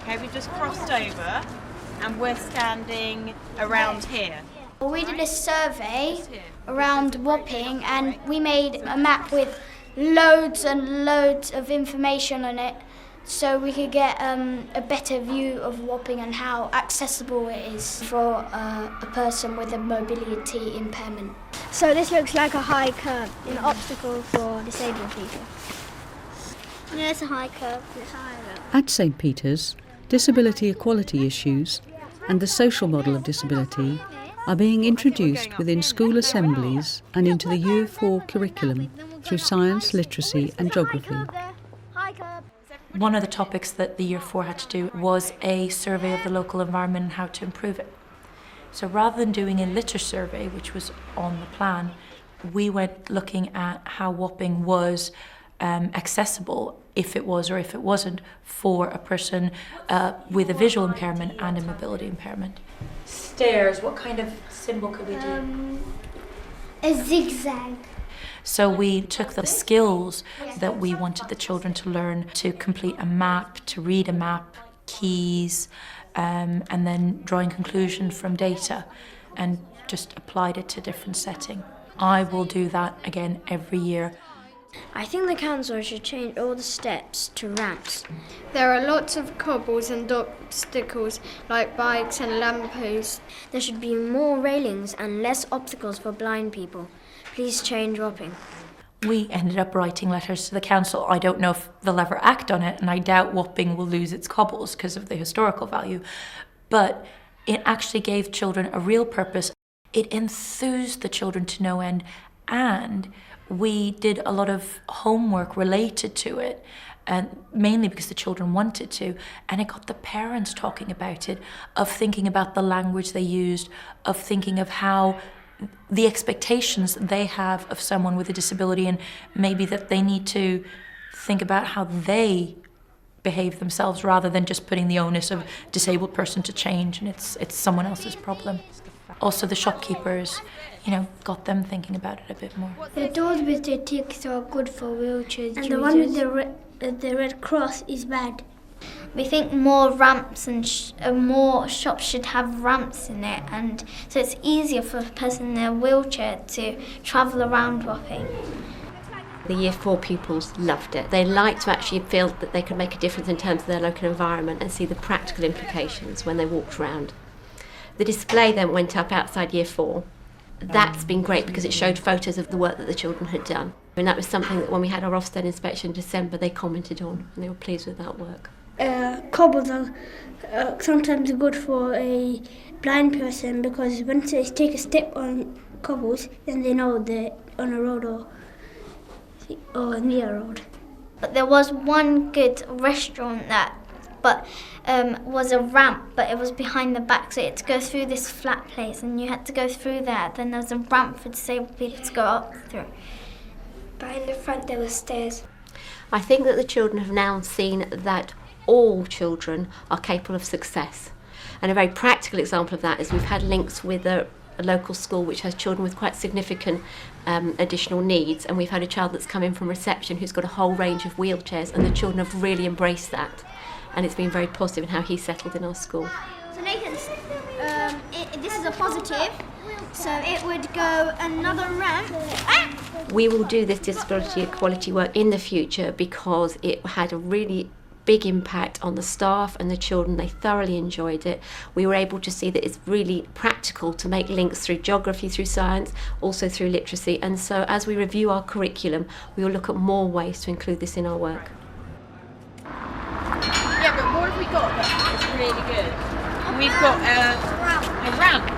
Okay, we just crossed over and we're standing around here. We did a survey around Wapping and we made a map with loads and loads of information on it so we could get a better view of Wapping and how accessible it is for a person with a mobility impairment. So this looks like a high curve, an obstacle for disabled people. Yeah, it's a high curve. It's higher. At St Peter's, disability equality issues and the social model of disability are being introduced within school assemblies and into the Year 4 curriculum through science, literacy and geography. One of the topics that the Year 4 had to do was a survey of the local environment and how to improve it. So rather than doing a litter survey, which was on the plan, we went looking at how Wapping was accessible, if it was or if it wasn't, for a person with a visual impairment and a mobility impairment. Stairs, what kind of symbol could we do? A zigzag. So we took the skills that we wanted the children to learn to complete a map, to read a map, keys, and then drawing conclusion from data, and just applied it to different setting. I will do that again every year. I think the council should change all the steps to ramps. There are lots of cobbles and obstacles like bikes and lampposts. There should be more railings and less obstacles for blind people. Please change Wapping. We ended up writing letters to the council. I don't know if they'll ever act on it, and I doubt Wapping will lose its cobbles because of the historical value. But it actually gave children a real purpose. It enthused the children to no end, and we did a lot of homework related to it, and mainly because the children wanted to, and it got the parents talking about it, of thinking about the language they used, of thinking of how the expectations they have of someone with a disability, and maybe that they need to think about how they behave themselves rather than just putting the onus of disabled person to change and it's someone else's problem. Also the shopkeepers, got them thinking about it a bit more. The doors with the ticks are good for wheelchairs. And the one with the red cross is bad. We think more ramps and more shops should have ramps in it, and so it's easier for a person in a wheelchair to travel around Wapping. The Year 4 pupils loved it. They liked to actually feel that they could make a difference in terms of their local environment and see the practical implications when they walked around. The display then went up outside Year 4. That's been great because it showed photos of the work that the children had done. And that was something that when we had our Ofsted inspection in December, they commented on and they were pleased with that work. Cobbles are sometimes good for a blind person because once they take a step on cobbles, then they know they're on a road or near a road. But there was one good restaurant that was a ramp, but it was behind the back, so you had to go through this flat place and you had to go through there. Then there was a ramp for disabled people to go up through. But in the front there were stairs. I think that the children have now seen that all children are capable of success. And a very practical example of that is we've had links with a local school which has children with quite significant additional needs, and we've had a child that's come in from reception who's got a whole range of wheelchairs, and the children have really embraced that, and it's been very positive in how he's settled in our school. So Nathan, this is a positive, so it would go another ramp. We will do this disability equality work in the future because it had a really big impact on the staff and the children. They thoroughly enjoyed it. We were able to see that it's really practical to make links through geography, through science, also through literacy. And so as we review our curriculum, we will look at more ways to include this in our work. Yeah, but what have we got that's really good? We've got a ramp.